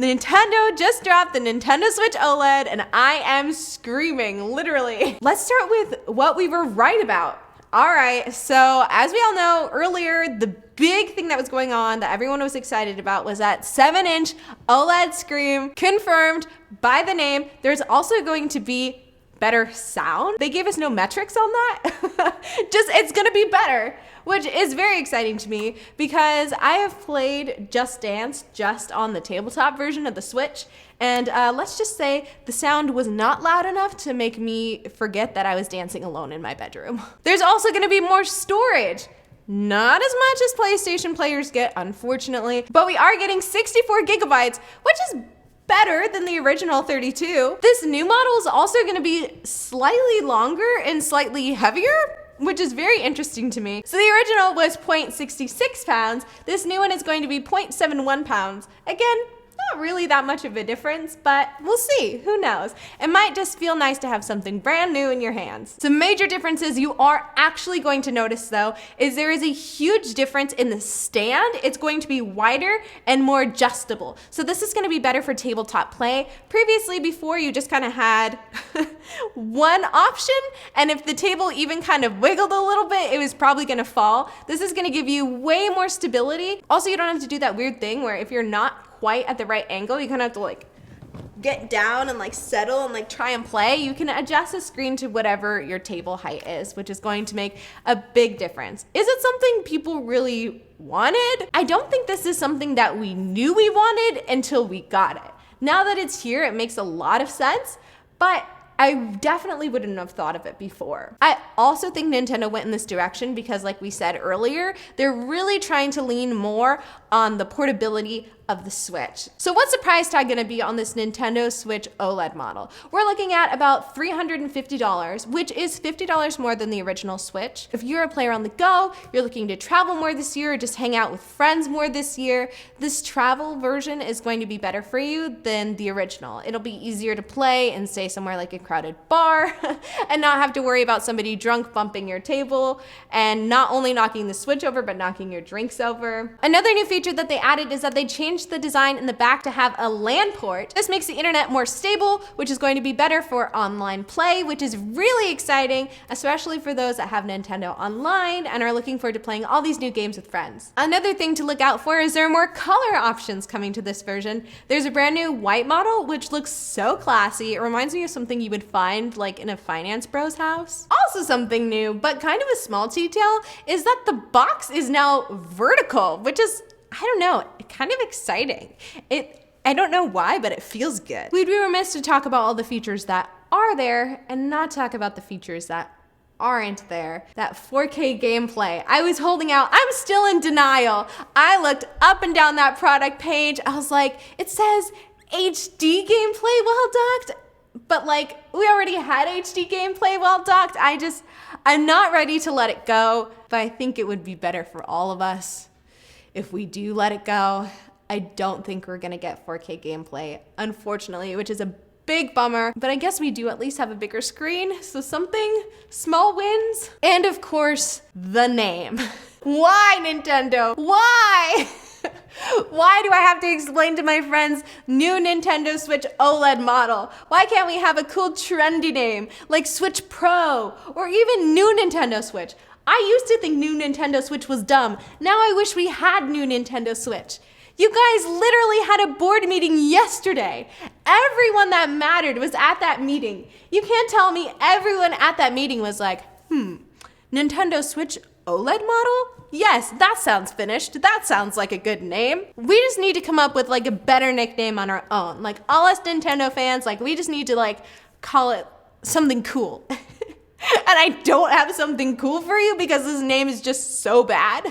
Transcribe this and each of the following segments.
Nintendo just dropped the Nintendo Switch OLED and I am screaming, literally. Let's start with what we were right about. All right, so as we all know, earlier, the big thing that was going on that everyone was excited about was that 7-inch OLED screen, confirmed by the name. There's also going to be better sound. They gave us no metrics on that. Just, it's gonna be better, which is very exciting to me because I have played Just Dance just on the tabletop version of the Switch. And let's just say the sound was not loud enough to make me forget that I was dancing alone in my bedroom. There's also gonna be more storage. Not as much as PlayStation players get, unfortunately, but we are getting 64 gigabytes, which is better than the original 32. This new model is also gonna be slightly longer and slightly heavier, which is very interesting to me. So the original was 0.66 pounds. This new one is going to be 0.71 pounds. Again, not really that much of a difference, but we'll see, who knows? It might just feel nice to have something brand new in your hands. Some major differences you are actually going to notice though, is there is a huge difference in the stand. It's going to be wider and more adjustable. So this is gonna be better for tabletop play. Previously, before you just kind of had one option, and if the table even kind of wiggled a little bit, it was probably gonna fall. This is gonna give you way more stability. Also, you don't have to do that weird thing where if you're not quite at the right angle, you kind of have to like get down and like settle and like try and play. You can adjust the screen to whatever your table height is, which is going to make a big difference. Is it something people really wanted? I don't think this is something that we knew we wanted until we got it. Now that it's here, it makes a lot of sense, but I definitely wouldn't have thought of it before. I also think Nintendo went in this direction because, like we said earlier, they're really trying to lean more on the portability of the Switch. So what's the price tag gonna be on this Nintendo Switch OLED model? We're looking at about $350, which is $50 more than the original Switch. If you're a player on the go, you're looking to travel more this year, or just hang out with friends more this year, this travel version is going to be better for you than the original. It'll be easier to play and stay somewhere like a crowded bar and not have to worry about somebody drunk bumping your table and not only knocking the Switch over, but knocking your drinks over. Another new feature that they added is that they changed the design in the back to have a LAN port. This makes the internet more stable, which is going to be better for online play, which is really exciting, especially for those that have Nintendo Online and are looking forward to playing all these new games with friends. Another thing to look out for is there are more color options coming to this version. There's a brand new white model, which looks so classy. It reminds me of something you would find like in a finance bro's house. Also something new, but kind of a small detail, is that the box is now vertical, which is, I don't know, kind of exciting. I don't know why, but it feels good. We'd be remiss to talk about all the features that are there and not talk about the features that aren't there. That 4K gameplay. I was holding out. I'm still in denial. I looked up and down that product page. I was like, it says HD gameplay well docked, but like we already had HD gameplay well docked. I'm not ready to let it go, but I think it would be better for all of us if we do let it go. I don't think we're gonna get 4K gameplay, unfortunately, which is a big bummer, but I guess we do at least have a bigger screen, so something, small wins. And of course, the name. Why, Nintendo? Why? Why do I have to explain to my friends new Nintendo Switch OLED model? Why can't we have a cool trendy name like Switch Pro or even new Nintendo Switch? I used to think new Nintendo Switch was dumb. Now I wish we had new Nintendo Switch. You guys literally had a board meeting yesterday. Everyone that mattered was at that meeting. You can't tell me everyone at that meeting was like, Nintendo Switch OLED model? Yes, that sounds finished. That sounds like a good name. We just need to come up with like a better nickname on our own. Like all us Nintendo fans, like we just need to like call it something cool. And I don't have something cool for you because this name is just so bad.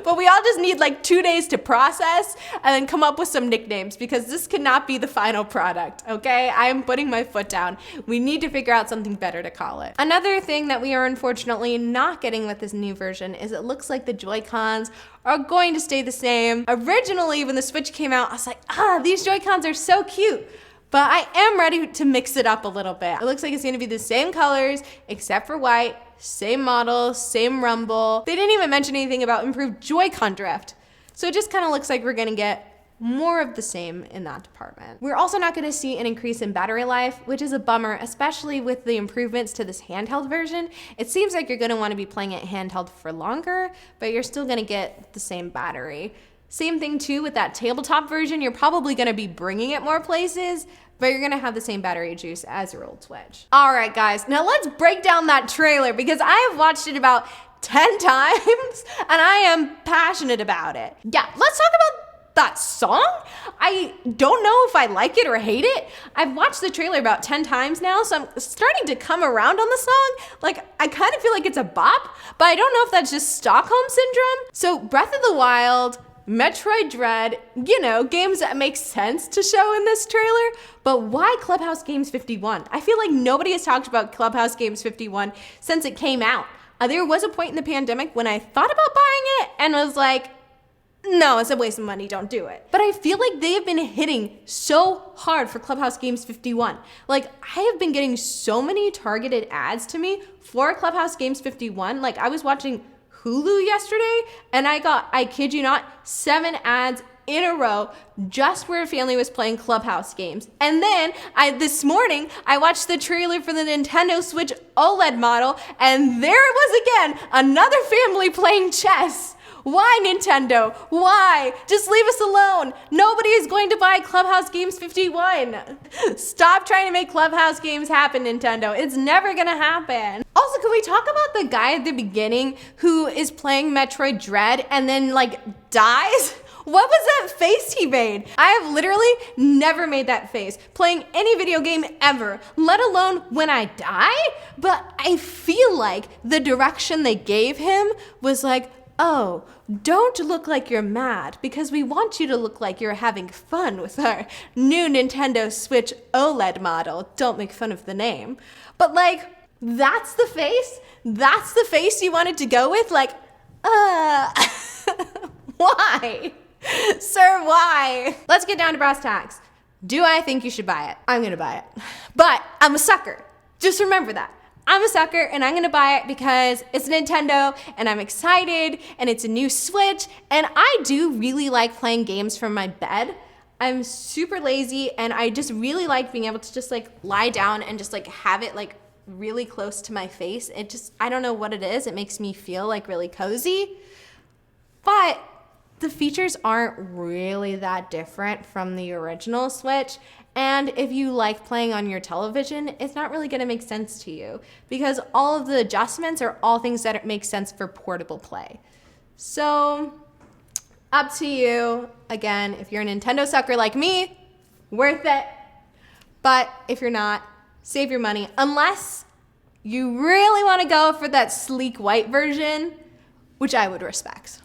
But we all just need like 2 days to process and then come up with some nicknames because this cannot be the final product, okay? I am putting my foot down. We need to figure out something better to call it. Another thing that we are unfortunately not getting with this new version is it looks like the Joy-Cons are going to stay the same. Originally, when the Switch came out, I was like, these Joy-Cons are so cute. But I am ready to mix it up a little bit. It looks like it's gonna be the same colors, except for white, same model, same rumble. They didn't even mention anything about improved Joy-Con drift. So it just kind of looks like we're gonna get more of the same in that department. We're also not going to see an increase in battery life, which is a bummer, especially with the improvements to this handheld version. It seems like you're going to want to be playing it handheld for longer, but you're still going to get the same battery. Same thing too with that tabletop version. You're probably going to be bringing it more places, but you're gonna have the same battery juice as your old Switch. All right, guys, now let's break down that trailer because I have watched it about 10 times and I am passionate about it. Yeah, let's talk about that song. I don't know if I like it or hate it. I've watched the trailer about 10 times now, so I'm starting to come around on the song. Like, I kind of feel like it's a bop, but I don't know if that's just Stockholm Syndrome. So Breath of the Wild, Metroid Dread, games that make sense to show in this trailer, but why Clubhouse Games 51? I feel like nobody has talked about Clubhouse Games 51 since it came out. There was a point in the pandemic when I thought about buying it and was like, no, it's a waste of money, don't do it. But I feel like they have been hitting so hard for Clubhouse Games 51. Like, I have been getting so many targeted ads to me for Clubhouse Games 51. Like, I was watching Hulu yesterday and I kid you not, 7 ads in a row just where a family was playing Clubhouse games. And then this morning I watched the trailer for the Nintendo Switch OLED model and there it was again, another family playing chess. Why, Nintendo? Why? Just leave us alone. Nobody is going to buy Clubhouse Games 51. Stop trying to make Clubhouse games happen, Nintendo. It's never gonna happen. Also, can we talk about the guy at the beginning who is playing Metroid Dread and then dies? What was that face he made? I have literally never made that face playing any video game ever, let alone when I die. But I feel like the direction they gave him was like, oh, don't look like you're mad because we want you to look like you're having fun with our new Nintendo Switch OLED model. Don't make fun of the name. But that's the face? That's the face you wanted to go with? Why? Sir, why? Let's get down to brass tacks. Do I think you should buy it? I'm gonna buy it. But I'm a sucker. Just remember that. I'm a sucker and I'm gonna buy it because it's Nintendo and I'm excited and it's a new Switch and I do really like playing games from my bed. I'm super lazy and I just really like being able to just lie down and just have it really close to my face. I don't know what it is. It makes me feel really cozy. But the features aren't really that different from the original Switch. And if you like playing on your television, it's not really gonna make sense to you because all of the adjustments are all things that make sense for portable play. So, up to you. Again, if you're a Nintendo sucker like me, worth it. But if you're not, save your money. Unless you really wanna go for that sleek white version, which I would respect.